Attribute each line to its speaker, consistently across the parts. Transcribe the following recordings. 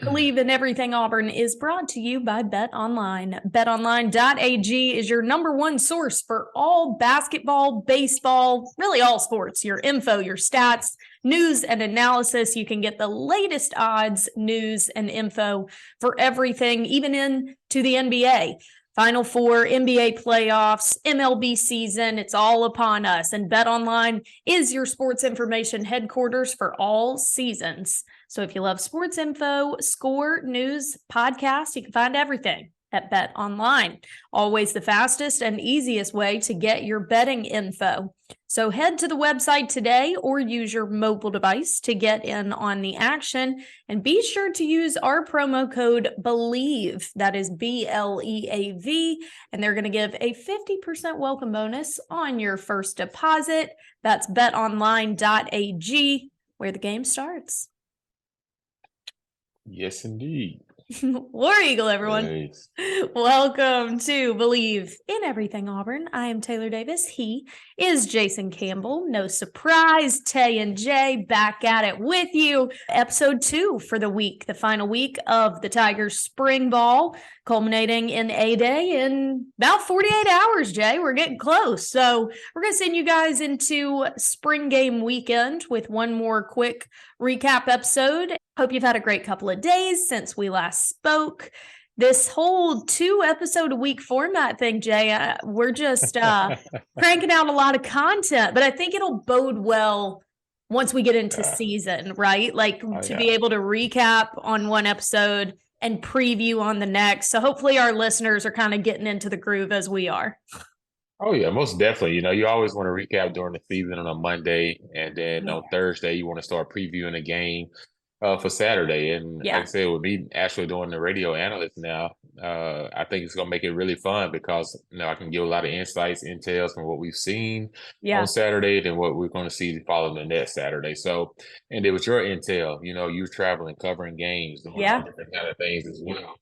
Speaker 1: Bleav in Everything Auburn is brought to you by BetOnline. BetOnline.ag is your number one source for all basketball, baseball, really all sports. Your info, your stats, news, and analysis. You can get the latest odds, news, and info for everything, even into the NBA. Final Four, NBA playoffs, MLB season, it's all upon us. And BetOnline is your sports information headquarters for all seasons. So if you love sports info, score, news, podcasts, you can find everything at BetOnline. Always the fastest and easiest way to get your betting info. So head to the website today or use your mobile device to get in on the action. And be sure to use our promo code Bleav, that is BLEAV, and they're going to give a 50% welcome bonus on your first deposit. That's betonline.ag, where the game starts.
Speaker 2: Yes, indeed.
Speaker 1: War Eagle, everyone.
Speaker 2: Nice.
Speaker 1: Welcome to Bleav in Everything Auburn. I am Taylor Davis. He is Jason Campbell. No surprise, Tay and Jay back at it with you. Episode 2 for the week, the final week of the Tigers spring ball, culminating in A-Day in about 48 hours, Jay. We're getting close. So we're going to send you guys into spring game weekend with one more quick recap episode. Hope you've had a great couple of days since we last spoke. This whole 2-episode-a-week format thing, Jay, we're just cranking out a lot of content, but I think it'll bode well once we get into season, right? Like to be able to recap on one episode and preview on the next. So hopefully our listeners are kind of getting into the groove as we are.
Speaker 2: Oh, yeah, most definitely. You know, you always want to recap during the season on a Monday, and then on Thursday, you want to start previewing a game for Saturday. And like I said, with me actually doing the radio analyst now, I think it's going to make it really fun because, you know, I can give a lot of insights, intels from what we've seen on Saturday than what we're going to see following the next Saturday. So, and it was your intel, you know, you're traveling, covering games, doing all different kind of things as well.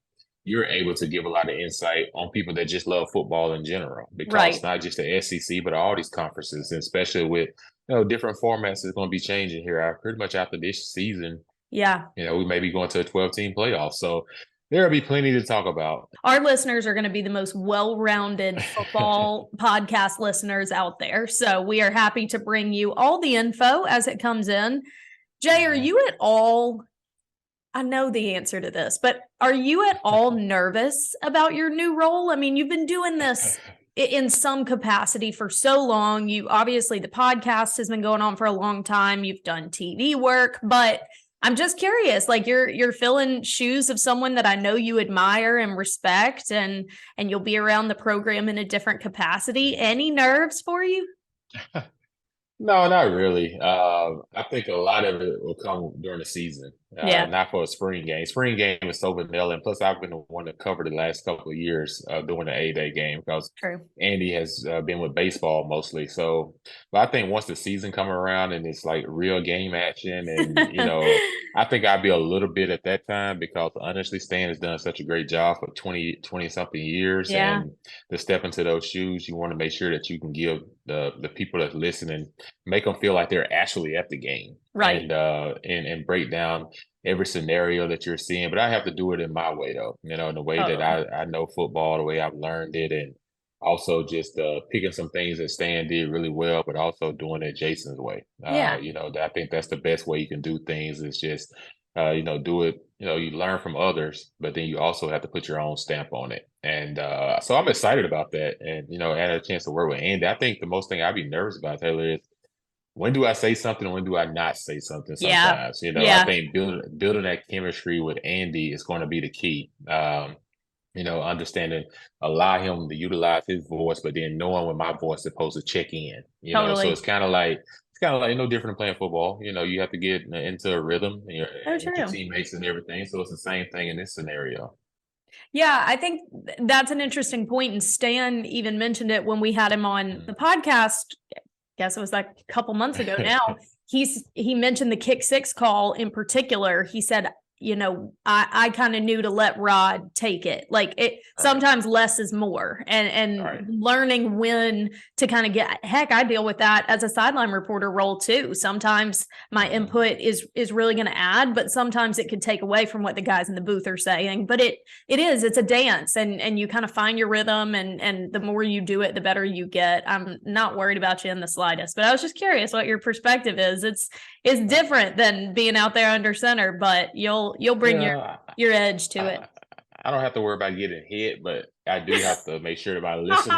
Speaker 2: You're able to give a lot of insight on people that just love football in general, because it's not just the SEC, but all these conferences, and especially with, you know, different formats is going to be changing here pretty much after this season. Yeah. You know, we may be going to a 12-team playoff. So there'll be plenty to talk about.
Speaker 1: Our listeners are going to be the most well-rounded football podcast listeners out there. So we are happy to bring you all the info as it comes in. Jay, are you at all, I know the answer to this, but are you at all nervous about your new role? I mean, you've been doing this in some capacity for so long. You obviously, the podcast has been going on for a long time. You've done TV work, but I'm just curious, like you're filling shoes of someone that I know you admire and respect, and you'll be around the program in a different capacity. Any nerves for you?
Speaker 2: No, not really. I think a lot of it will come during the season, not for a spring game. Spring game is so vanilla, and plus I've been the one to cover the last couple of years doing the A-Day game because Andy has been with baseball mostly. So, but I think once the season come around and it's like real game action, and you know, I think I'd be a little bit at that time because honestly, Stan has done such a great job for 20 something years, and to step into those shoes, you want to make sure that you can give the people that's listening, make them feel like they're actually at the game, and break down every scenario that you're seeing. But I have to do it in my way, though, you know, in the way that I know football, the way I've learned it, and also just picking some things that Stan did really well, but also doing it Jason's way. You know, I think that's the best way you can do things, is just you know, do it. You know, you learn from others, but then you also have to put your own stamp on it. And so I'm excited about that. And, you know, I had a chance to work with Andy. I think the most thing I'd be nervous about, Taylor, is when do I say something and when do I not say something sometimes? You know, I think building that chemistry with Andy is going to be the key. You know, understanding, allow him to utilize his voice, but then knowing when my voice is supposed to check in. You know, so it's kind of like no different than playing football. You know, you have to get into a rhythm and your teammates and everything. So it's the same thing in this scenario.
Speaker 1: Yeah, I think that's an interesting point. And Stan even mentioned it when we had him on the podcast. I guess it was like a couple months ago now. He mentioned the kick six call in particular. He said, I kind of knew to let Rod take it. Like sometimes less is more, and learning when to kind of I deal with that as a sideline reporter role too. Sometimes my input is really going to add, but sometimes it could take away from what the guys in the booth are saying. But it's a dance, and you kind of find your rhythm, and the more you do it, the better you get. I'm not worried about you in the slightest, but I was just curious what your perspective is. It's different than being out there under center, but you'll bring your edge to it.
Speaker 2: I don't have to worry about getting hit, but I do have to make sure that my listeners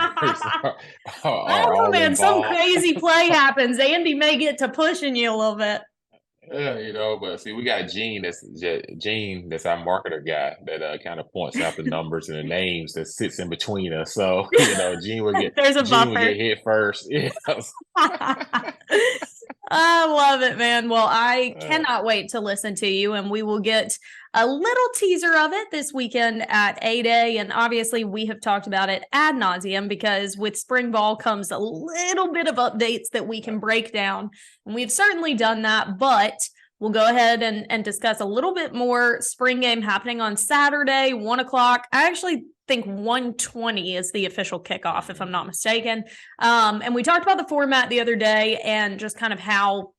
Speaker 2: are all
Speaker 1: man,
Speaker 2: involved.
Speaker 1: Some crazy play happens. Andy may get to pushing you a little bit.
Speaker 2: Yeah, but see, we got Gene. That's our marketer guy that kind of points out the numbers and the names that sits in between us. So Gene will get hit first. Yeah.
Speaker 1: I love it, man. Well, I cannot wait to listen to you, and we will get a little teaser of it this weekend at A-Day. And obviously we have talked about it ad nauseum, because with spring ball comes a little bit of updates that we can break down. And we've certainly done that, but we'll go ahead and discuss a little bit more. Spring game happening on Saturday, 1:00. I actually think 1:20 is the official kickoff, if I'm not mistaken. And we talked about the format the other day and just kind of how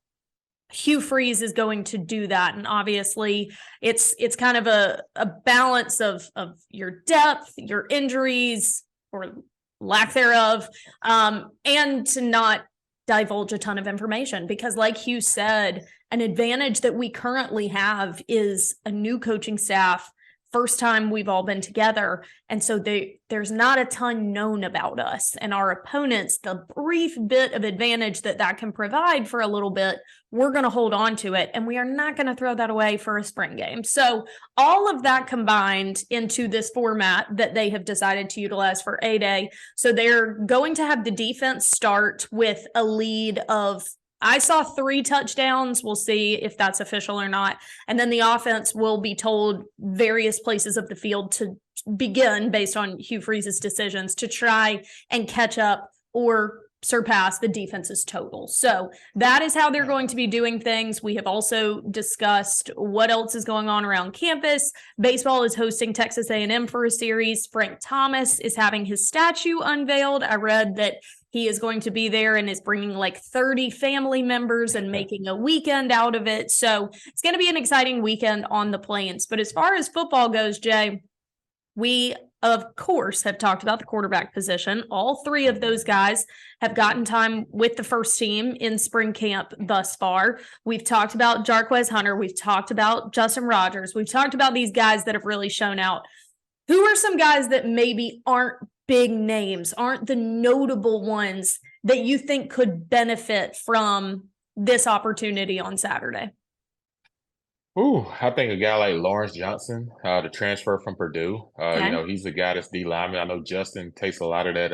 Speaker 1: Hugh Freeze is going to do that. And obviously it's kind of a balance of your depth, your injuries or lack thereof, and to not divulge a ton of information, because like Hugh said, an advantage that we currently have is a new coaching staff. First time we've all been together. And so there's not a ton known about us and our opponents. The brief bit of advantage that can provide for a little bit, we're going to hold on to it. And we are not going to throw that away for a spring game. So all of that combined into this format that they have decided to utilize for A-Day. So they're going to have the defense start with a lead of, I saw 3 touchdowns. We'll see if that's official or not. And then the offense will be told various places of the field to begin based on Hugh Freeze's decisions to try and catch up or surpass the defense's total. So that is how they're going to be doing things. We have also discussed what else is going on around campus. Baseball is hosting Texas A&M for a series. Frank Thomas is having his statue unveiled. I read that he is going to be there and is bringing like 30 family members and making a weekend out of it. So it's going to be an exciting weekend on the Plains. But as far as football goes, Jay, we, of course, have talked about the quarterback position. All 3 of those guys have gotten time with the first team in spring camp thus far. We've talked about Jarquez Hunter. We've talked about Justin Rogers. We've talked about these guys that have really shown out. Who are some guys that maybe aren't big names, aren't the notable ones that you think could benefit from this opportunity on Saturday?
Speaker 2: I think a guy like Lawrence Johnson, the transfer from Purdue. He's the guy that's D lineman. I know Justin takes a lot of that,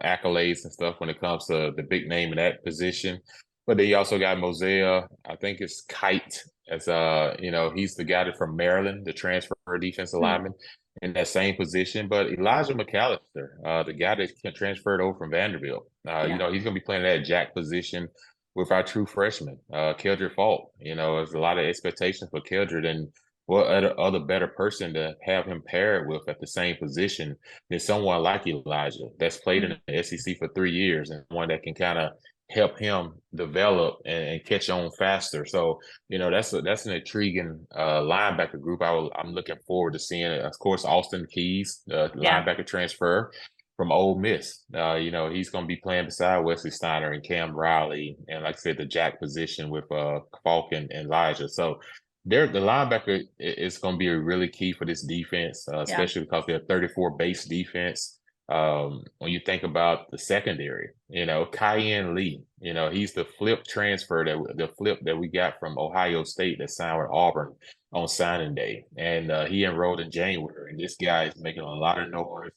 Speaker 2: accolades and stuff when it comes to the big name in that position. But then you also got Mosea. I think it's Kite. As he's the guy that's from Maryland, the transfer defensive lineman in that same position. But Elijah McAllister, the guy that transferred over from Vanderbilt, he's going to be playing that jack position with our true freshman, Keldrick Faulk. There's a lot of expectations for Keldrick, and what other better person to have him paired with at the same position than someone like Elijah that's played in the SEC for 3 years and one that can kind of help him develop and catch on faster. So, that's an intriguing linebacker group. I'm looking forward to seeing it. Of course, Austin Keys, linebacker transfer from Ole Miss. He's going to be playing beside Wesley Steiner and Cam Riley, and like I said, the jack position with Falk and Elijah. So the linebacker is going to be really key for this defense, especially because they're a 34 base defense. When you think about the secondary, Kyan Lee, he's the flip that we got from Ohio State that signed with Auburn on signing day. And he enrolled in January. And this guy is making a lot of noise,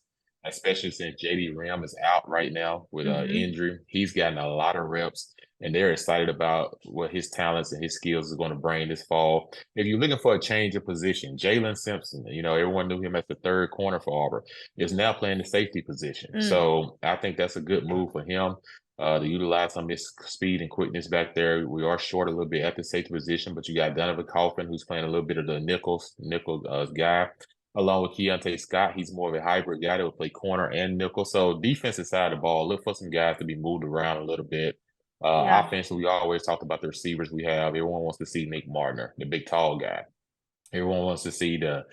Speaker 2: especially since JD Ram is out right now with injury. He's gotten a lot of reps, and they're excited about what his talents and his skills is going to bring this fall. If you're looking for a change of position, Jalen Simpson, everyone knew him as the 3rd corner for Auburn, is now playing the safety position. So I think that's a good move for him. to utilize some of his speed and quickness back there. We are short a little bit at the safety position, but you got Donovan Coughlin, who's playing a little bit of the nickel guy, along with Keontae Scott. He's more of a hybrid guy that will play corner and nickel. So defensive side of the ball, look for some guys to be moved around a little bit. Offensively, we always talk about the receivers we have. Everyone wants to see Nick Martiner, the big tall guy. Everyone wants to see the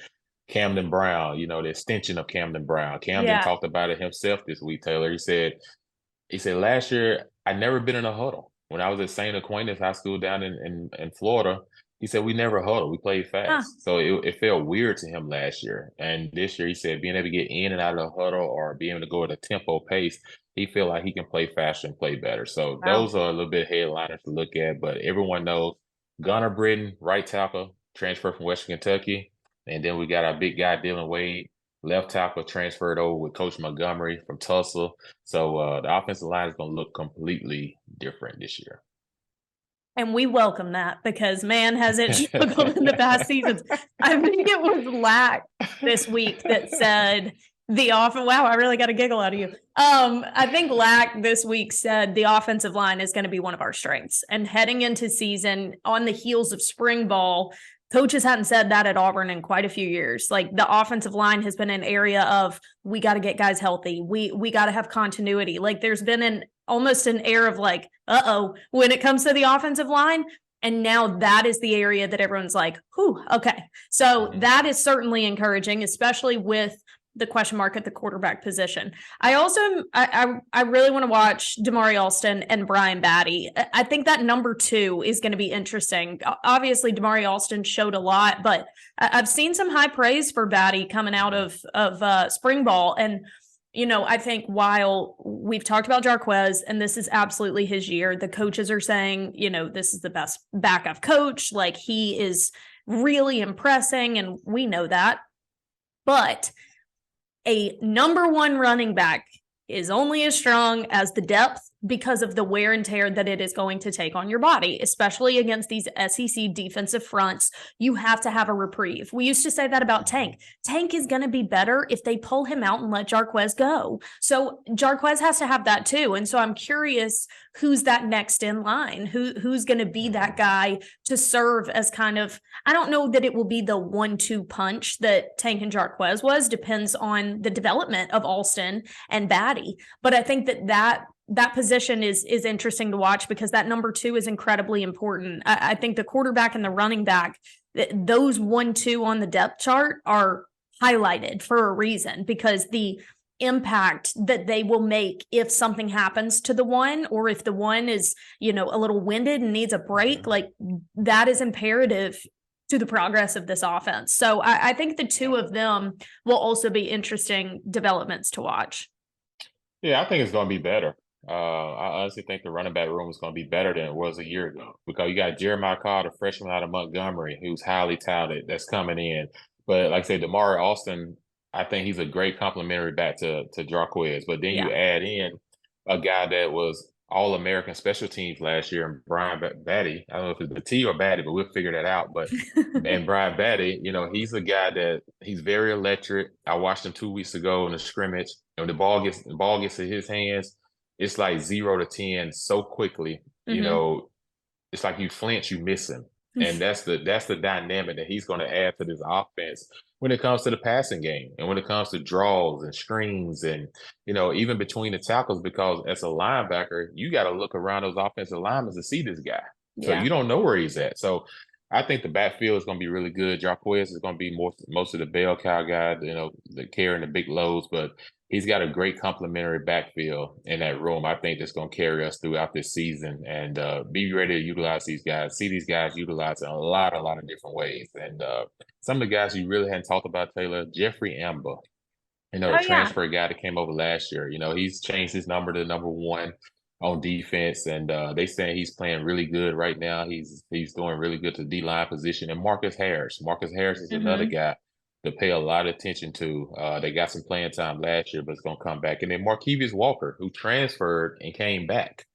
Speaker 2: Camden Brown, the extension of Camden Brown. Camden talked about it himself this week, Taylor. He said, last year, I'd never been in a huddle. When I was at St. Aquinas High School down in Florida, he said, we never huddled. We played fast. So it felt weird to him last year. And this year, he said, being able to get in and out of the huddle or being able to go at a tempo pace, he feel like he can play faster and play better. So those are a little bit headliners to look at. But everyone knows Gunnar Britton, right tackle, transfer from Western Kentucky. And then we got our big guy, Dylan Wade, left tackle, transferred over with Coach Montgomery from Tulsa. So the offensive line is going to look completely different this year.
Speaker 1: And we welcome that because, man, has it struggled in the past seasons. I think it was Lack this week that said the offense. Wow, I really got a giggle out of you. I think Lack this week said the offensive line is going to be one of our strengths. And heading into season on the heels of spring ball, coaches hadn't said that at Auburn in quite a few years. Like the offensive line has been an area of we got to get guys healthy. We got to have continuity. Like there's been almost an air of like, when it comes to the offensive line. And now that is the area that everyone's like, okay. So that is certainly encouraging, especially with the question mark at the quarterback position. I also, I really want to watch Damari Alston and Brian Batty. I think that number 2 is going to be interesting. Obviously, Damari Alston showed a lot, but I've seen some high praise for Batty coming out of spring ball. And, I think while we've talked about Jarquez, and this is absolutely his year, the coaches are saying, this is the best backup coach. Like he is really impressing, and we know that. But a number 1 running back is only as strong as the depth because of the wear and tear that it is going to take on your body, especially against these SEC defensive fronts. You have to have a reprieve. We used to say that about Tank. Tank is going to be better if they pull him out and let Jarquez go. So Jarquez has to have that too. And so I'm curious who's that next in line, who's going to be that guy to serve as kind of, I don't know that it will be the 1-2 punch that Tank and Jarquez was, depends on the development of Alston and Batty. But I think that position is interesting to watch because that number 2 is incredibly important. I think the quarterback and the running back, those 1-2 on the depth chart are highlighted for a reason because the impact that they will make if something happens to the one, or if the one is, a little winded and needs a break, like that is imperative to the progress of this offense. So I think the 2 of them will also be interesting developments to watch.
Speaker 2: Yeah, I think it's going to be better. I honestly think the running back room is going to be better than it was a year ago because you got Jeremiah Carter, a freshman out of Montgomery, who's highly touted, that's coming in. But like I said, Damari Alston, I think he's a great complementary back to Jarquez. But then you add in a guy that was All-American special teams last year, and Brian Batty. I don't know if it's the T or Batty, but we'll figure that out. But and Brian Batty, he's a guy that he's very electric. I watched him 2 weeks ago in a scrimmage. And the ball gets in his hands, it's like 0 to 10 so quickly. It's like you flinch, you miss him. And that's the dynamic that he's going to add to this offense when it comes to the passing game and when it comes to draws and screens and, even between the tackles, because as a linebacker, you got to look around those offensive linemen to see this guy. So you don't know where he's at. So I think the backfield is going to be really good. Jarquez is going to be most of the bell cow guy, the carrying the big loads, but he's got a great complementary backfield in that room. I think that's going to carry us throughout this season and be ready to utilize these guys, see these guys utilized in a lot of different ways. And some of the guys you really hadn't talked about, Taylor, Jeffrey Amber, the transfer guy that came over last year, he's changed his number to number 1 on defense. And they saying he's playing really good right now. He's doing really good to the D-line position. And Marcus Harris is another guy to pay a lot of attention to. They got some playing time last year, but it's going to come back. And then Markevious Walker, who transferred and came back.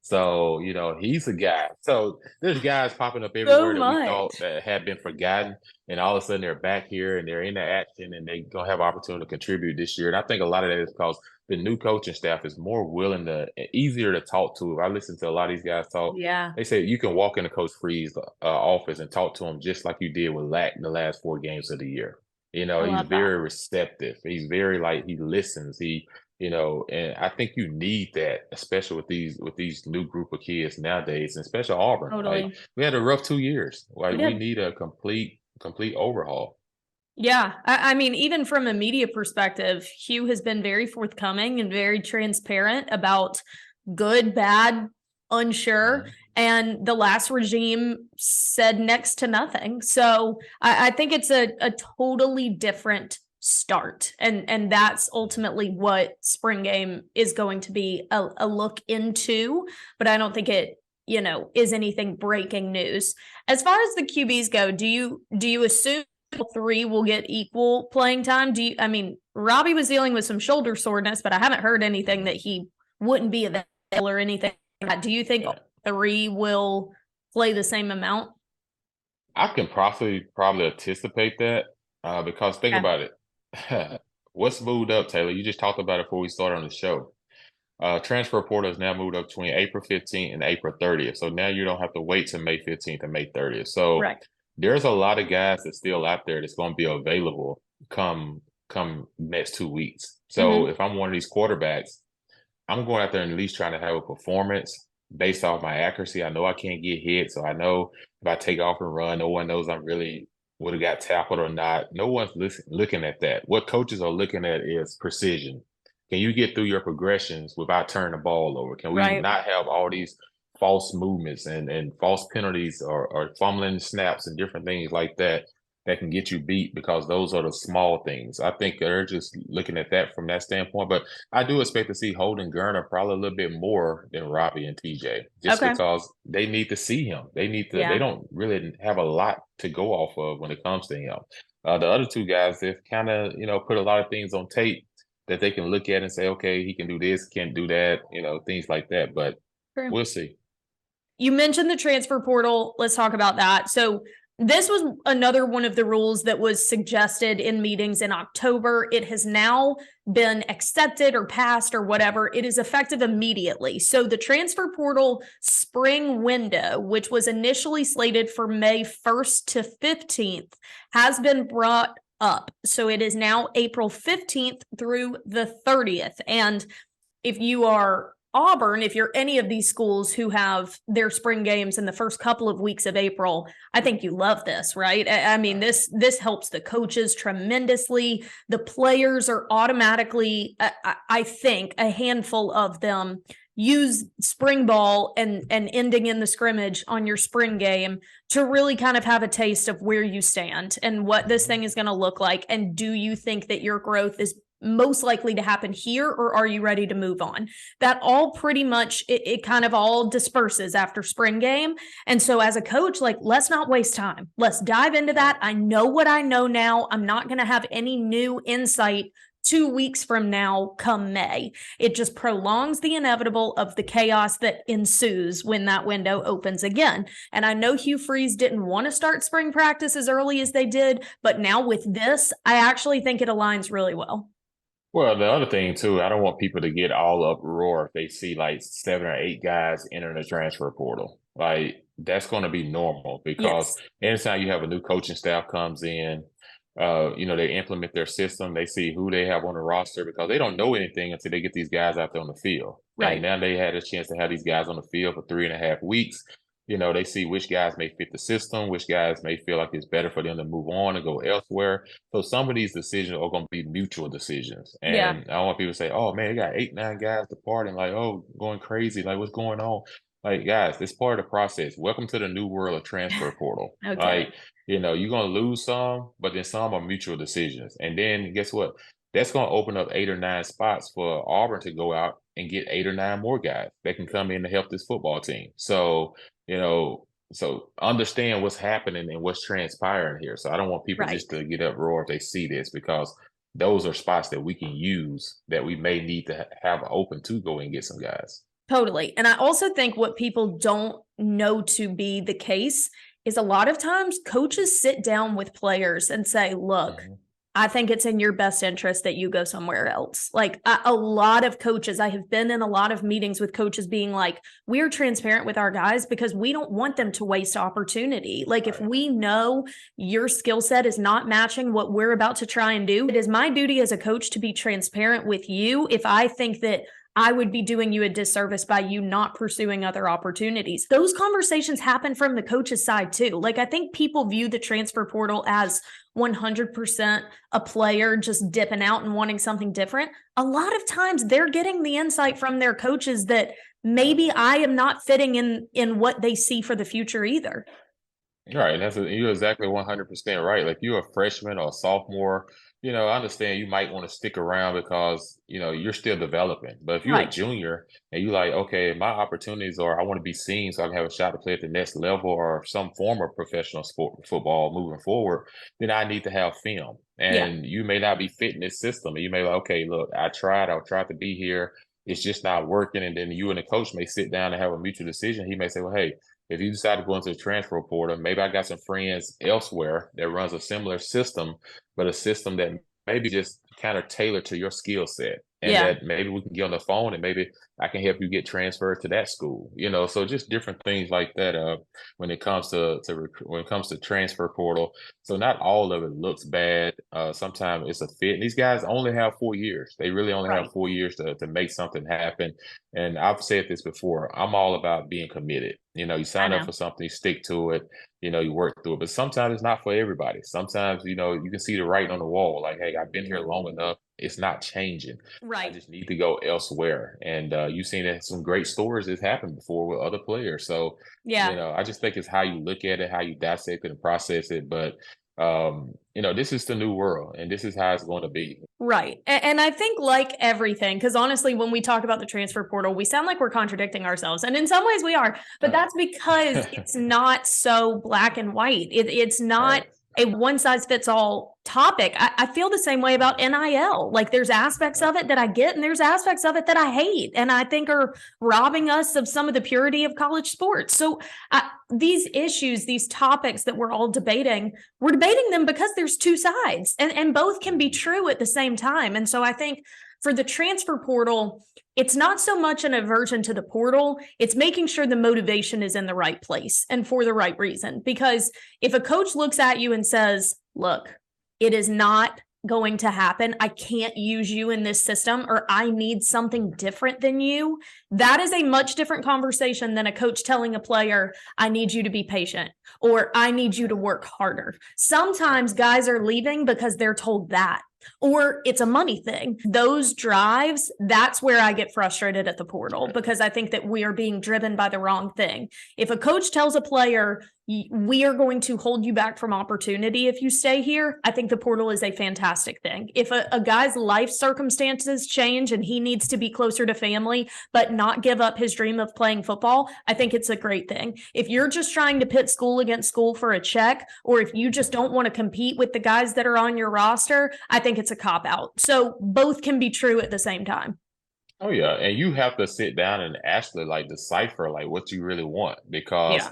Speaker 2: So, he's a guy. So there's guys popping up
Speaker 1: So
Speaker 2: everywhere that we
Speaker 1: much.
Speaker 2: thought that had been forgotten. And all of a sudden they're back here and they're in the action and they're going to have opportunity to contribute this year. And I think a lot of that is because the new coaching staff is more willing easier to talk to. I listen to a lot of these guys talk.
Speaker 1: Yeah.
Speaker 2: They say you can walk into Coach Free's office and talk to him just like you did with Lack the last 4 games of the year.
Speaker 1: I
Speaker 2: He's
Speaker 1: love that.
Speaker 2: very receptive. He's very he listens. And I think you need that, especially with these new group of kids nowadays, and especially Auburn.
Speaker 1: Totally.
Speaker 2: Like we had a rough 2 years. Like we
Speaker 1: did.
Speaker 2: need a complete overhaul.
Speaker 1: Yeah. I mean, even from a media perspective, Hugh has been very forthcoming and very transparent about good, bad, unsure. And the last regime said next to nothing. So I think it's a totally different start. And that's ultimately what spring game is going to be a look into. But I don't think it, is anything breaking news. As far as the QBs go, do you assume 3 will get equal playing time? Robbie was dealing with some shoulder soreness, but I haven't heard anything that he wouldn't be available or anything like that. Do you think 3 will play the same amount?
Speaker 2: I can probably anticipate that because think about it. What's moved up, Taylor? You just talked about it before we started on the show. Transfer portal has now moved up between April 15th and April 30th. So now you don't have to wait till May 15th and May 30th. So there's a lot of guys that's still out there that's going to be available come next 2 weeks. So if I'm one of these quarterbacks, I'm going out there and at least trying to have a performance based off my accuracy. I know I can't get hit. So I know if I take off and run, no one knows I'm really would have got tackled or not. No one's looking at that. What coaches are looking at is precision. Can you get through your progressions without turning the ball over? Can we not have all these false movements and false penalties or fumbling snaps and different things like that can get you beat, because those are the small things. I think they're just looking at that from that standpoint. But I do expect to see Holden Geriner probably a little bit more than Robbie and TJ, just because they need to see him. They need to. They don't really have a lot to go off of when it comes to him. The other 2 guys, they've kind of put a lot of things on tape that they can look at and say, okay, he can do this, can't do that, things like that. But we'll see.
Speaker 1: You mentioned the transfer portal. Let's talk about that. So this was another one of the rules that was suggested in meetings in October. It has now been accepted or passed or whatever. It is effective immediately. So the transfer portal spring window, which was initially slated for May 1st to 15th, has been brought up. So it is now April 15th through the 30th. And if you are Auburn, if you're any of these schools who have their spring games in the first couple of weeks of April, I think you love this, right? I mean, this helps the coaches tremendously. The players are automatically, I think, a handful of them use spring ball and ending in the scrimmage on your spring game to really kind of have a taste of where you stand and what this thing is going to look like. And do you think that your growth is most likely to happen here, or are you ready to move on? That all pretty much, it kind of all disperses after spring game. And so as a coach, let's not waste time. Let's dive into that. I know what I know now. I'm not going to have any new insight 2 weeks from now come May. It just prolongs the inevitable of the chaos that ensues when that window opens again. And I know Hugh Freeze didn't want to start spring practice as early as they did, but now with this, I actually think it aligns really well.
Speaker 2: Well, the other thing too, I don't want people to get all uproar if they see 7 or 8 guys entering the transfer portal. That's going to be normal, because anytime you have a new coaching staff comes in, they implement their system. They see who they have on the roster, because they don't know anything until they get these guys out there on the field. Right. And now they had a chance to have these guys on the field for 3.5 weeks. They see which guys may fit the system, which guys may feel like it's better for them to move on and go elsewhere. So some of these decisions are going to be mutual decisions. And I don't want people to say, oh, man, you got 8, 9 guys departing, going crazy. What's going on? Guys, it's part of the process. Welcome to the new world of transfer portal. You're going to lose some, but then some are mutual decisions. And then guess what? That's going to open up 8 or 9 spots for Auburn to go out and get 8 or 9 more guys that can come in to help this football team. So, so understand what's happening and what's transpiring here. So I don't want people just to get uproar if they see this, because those are spots that we can use that we may need to have open to go and get some guys.
Speaker 1: Totally. And I also think what people don't know to be the case is a lot of times coaches sit down with players and say, look, I think it's in your best interest that you go somewhere else. Like a lot of coaches, I have been in a lot of meetings with coaches being like, we're transparent with our guys because we don't want them to waste opportunity. Like if we know your skill set is not matching what we're about to try and do, it is my duty as a coach to be transparent with you if I think that I would be doing you a disservice by you not pursuing other opportunities. Those conversations happen from the coach's side too. Like I think people view the transfer portal as 100% a player just dipping out and wanting something different. A lot of times they're getting the insight from their coaches that maybe I am not fitting in what they see for the future either.
Speaker 2: Right. And you're exactly 100% right. Like you're a freshman or a sophomore, I understand you might want to stick around because, you're still developing. But if you're a junior and you're like, okay, my opportunities are I want to be seen so I can have a shot to play at the next level or some form of professional football moving forward, then I need to have film. And you may not be fitting this system. And you may be like, okay, look, I tried to be here. It's just not working. And then you and the coach may sit down and have a mutual decision. He may say, well, hey, if you decide to go into the transfer portal, maybe I got some friends elsewhere that runs a similar system, but a system that maybe just kind of tailored to your skill set. And that maybe we can get on the phone and maybe I can help you get transferred to that school. So just different things like that when it comes to transfer portal. So not all of it looks bad. Sometimes it's a fit. And these guys only have 4 years. They really only have 4 years to make something happen. And I've said this before, I'm all about being committed. You sign up for something, you stick to it, you work through it. But sometimes it's not for everybody. Sometimes, you can see the writing on the wall. Like, hey, I've been here long enough. It's not changing.
Speaker 1: Right.
Speaker 2: I just need to go elsewhere. And you've seen that some great stories that's happened before with other players. So, I just think it's how you look at it, how you dissect it and process it. But this is the new world and this is how it's going to be.
Speaker 1: Right. And I think like everything, because honestly, when we talk about the transfer portal, we sound like we're contradicting ourselves. And in some ways we are, but that's because it's not so black and white. It's not a one size fits all topic. I feel the same way about NIL. Like there's aspects of it that I get and there's aspects of it that I hate and I think are robbing us of some of the purity of college sports. So these issues, these topics that we're all debating, we're debating them because there's two sides and both can be true at the same time. And so I think for the transfer portal, it's not so much an aversion to the portal. It's making sure the motivation is in the right place and for the right reason. Because if a coach looks at you and says, look, it is not going to happen. I can't use you in this system, or I need something different than you. That is a much different conversation than a coach telling a player, I need you to be patient, or I need you to work harder. Sometimes guys are leaving because they're told that, or it's a money thing. Those drives, that's where I get frustrated at the portal because I think that we are being driven by the wrong thing. If a coach tells a player, we are going to hold you back from opportunity if you stay here, I think the portal is a fantastic thing. If a guy's life circumstances change and he needs to be closer to family, but not give up his dream of playing football, I think it's a great thing. If you're just trying to pit school against school for a check, or if you just don't want to compete with the guys that are on your roster, I think it's a cop-out. So both can be true at the same time.
Speaker 2: Oh, yeah. And you have to sit down and actually decipher what you really want because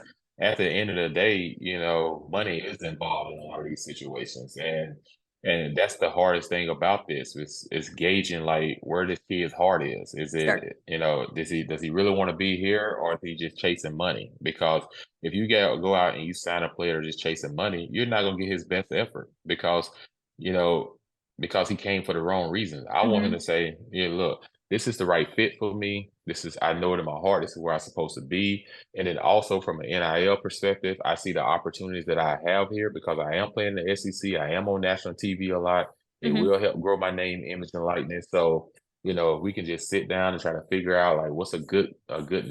Speaker 2: at the end of the day, money is involved in a lot of these situations. And that's the hardest thing about this is gauging where this kid's heart is. Is it, does he really want to be here or is he just chasing money? Because if you go out and you sign a player just chasing money, you're not going to get his best effort because he came for the wrong reasons. I want him to say, yeah, look, this is the right fit for me. I know it in my heart. This is where I'm supposed to be. And then also from an NIL perspective, I see the opportunities that I have here because I am playing the SEC. I am on national TV a lot. It will help grow my name, image, and likeness. So, we can just sit down and try to figure out what's a good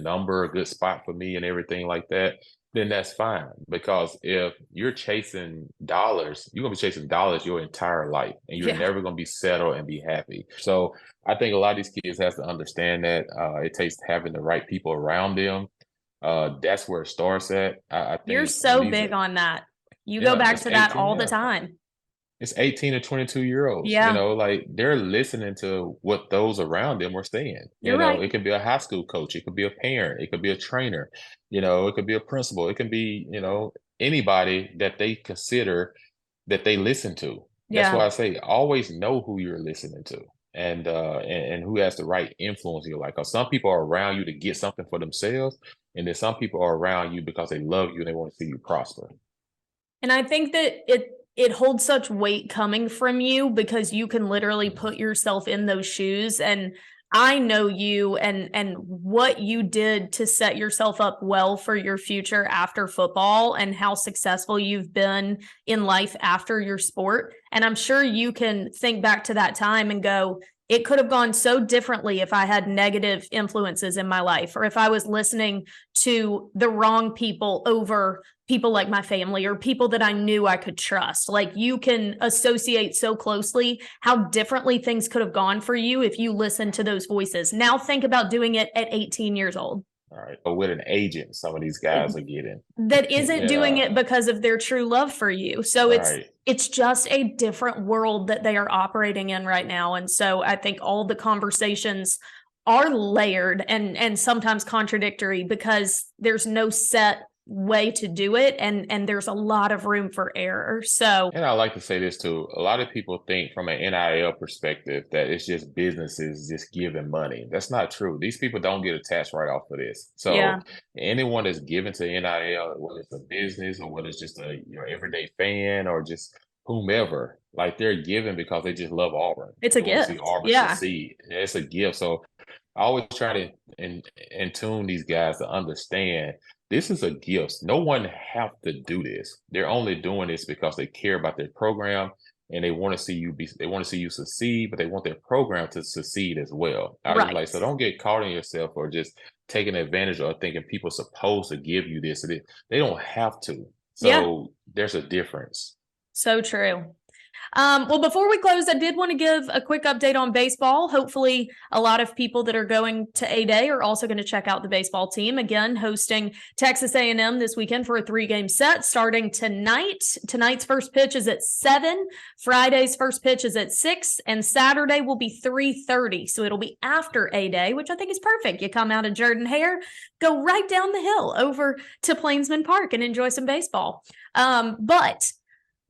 Speaker 2: number, a good spot for me and everything like that. Then that's fine. Because if you're chasing dollars, you're going to be chasing dollars your entire life and you're never going to be settled and be happy. So I think a lot of these kids have to understand that it takes having the right people around them. That's where it starts at. I think
Speaker 1: you're so big on that. You go back to that all the time.
Speaker 2: It's 18 to 22-year-olds,
Speaker 1: Yeah,
Speaker 2: like they're listening to what those around them are saying.
Speaker 1: you're right.
Speaker 2: It could be a high school coach, it could be a parent, it could be a trainer, it could be a principal, it can be, anybody that they consider that they listen to. That's
Speaker 1: Yeah.
Speaker 2: why I say always know who you're listening to and who has the right influence in your life. Because some people are around you to get something for themselves, and then some people are around you because they love you and they want to see you prosper.
Speaker 1: And I think that it holds such weight coming from you because you can literally put yourself in those shoes. And I know you and what you did to set yourself up well for your future after football and how successful you've been in life after your sport. And I'm sure you can think back to that time and go, it could have gone so differently if I had negative influences in my life, or if I was listening to the wrong people over people like my family or people that I knew I could trust. Like, you can associate so closely how differently things could have gone for you if you listened to those voices. Now think about doing it at 18 years old.
Speaker 2: All right. But with an agent, some of these guys are getting
Speaker 1: that isn't doing it because of their true love for you. So
Speaker 2: right.
Speaker 1: it's just a different world that they are operating in right now. And so I think all the conversations are layered and sometimes contradictory because there's no set way to do it, and there's a lot of room for error. So,
Speaker 2: and I like to say this too, a lot of people think from an NIL perspective that it's just businesses just giving money. That's not true. These people don't get a tax write-off for this. So anyone that's given to NIL, whether it's a business or whether it's just a everyday fan or just whomever, like they're given because they just love Auburn.
Speaker 1: It's a gift.
Speaker 2: See Auburn succeed. It's a gift. So I always try to in tune these guys to understand this is a gift. No one have to do this. They're only doing this because they care about their program and they want to see you succeed, but they want their program to succeed as well. So don't get caught in yourself or just taking advantage or thinking people are supposed to give you this. They don't have to. So there's a difference.
Speaker 1: So true. Well, before we close, I did want to give a quick update on baseball. Hopefully, a lot of people that are going to A-Day are also going to check out the baseball team. Again, hosting Texas A&M this weekend for a 3-game set starting tonight. Tonight's first pitch is at 7. Friday's first pitch is at 6. And Saturday will be 3:30. So it'll be after A-Day, which I think is perfect. You come out of Jordan-Hare, go right down the hill over to Plainsman Park and enjoy some baseball. But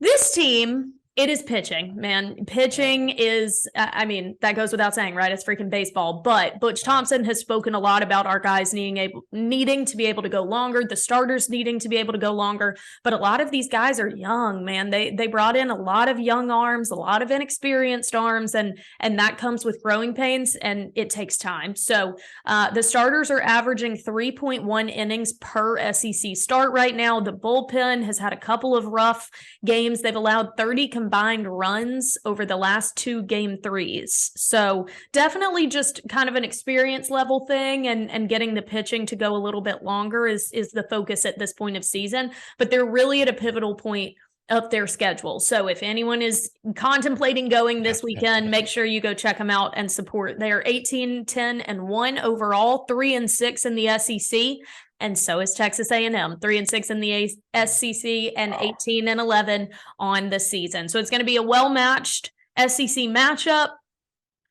Speaker 1: this team... it is pitching, man. Pitching is, that goes without saying, right? It's freaking baseball. But Butch Thompson has spoken a lot about our guys needing to be able to go longer, the starters needing to be able to go longer. But a lot of these guys are young, man. They brought in a lot of young arms, a lot of inexperienced arms, and that comes with growing pains, and it takes time. So the starters are averaging 3.1 innings per SEC start right now. The bullpen has had a couple of rough games. They've allowed 30 combined runs over the last 2 game 3s. So definitely just kind of an experience level thing, and getting the pitching to go a little bit longer is the focus at this point of season. But they're really at a pivotal point of their schedule. So if anyone is contemplating going this weekend, make sure you go check them out and support. They are 18-10-1 overall, 3-6 in the SEC. And so is Texas A&M, 3-6 in the SEC and 18-11 on the season. So it's going to be a well-matched SEC matchup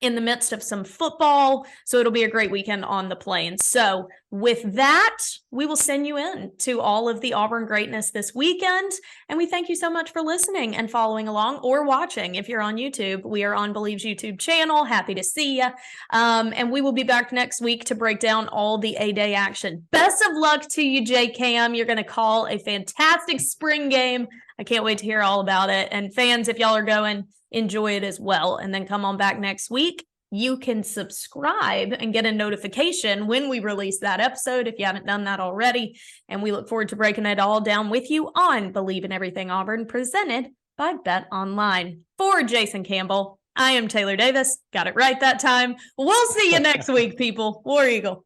Speaker 1: in the midst of some football. So it'll be a great weekend on the Plains. So with that, we will send you in to all of the Auburn greatness this weekend. And we thank you so much for listening and following along or watching. If you're on YouTube, we are on Bleav's YouTube channel. Happy to see you. And we will be back next week to break down all the A-Day action. Best of luck to you, J Cam. You're going to call a fantastic spring game. I can't wait to hear all about it. And fans, if y'all are going, enjoy it as well. And then come on back next week. You can subscribe and get a notification when we release that episode if you haven't done that already. And we look forward to breaking it all down with you on Bleav in Everything Auburn, presented by Bet Online. For Jason Campbell, I am Taylor Davis. Got it right that time. We'll see you next week, people. War Eagle.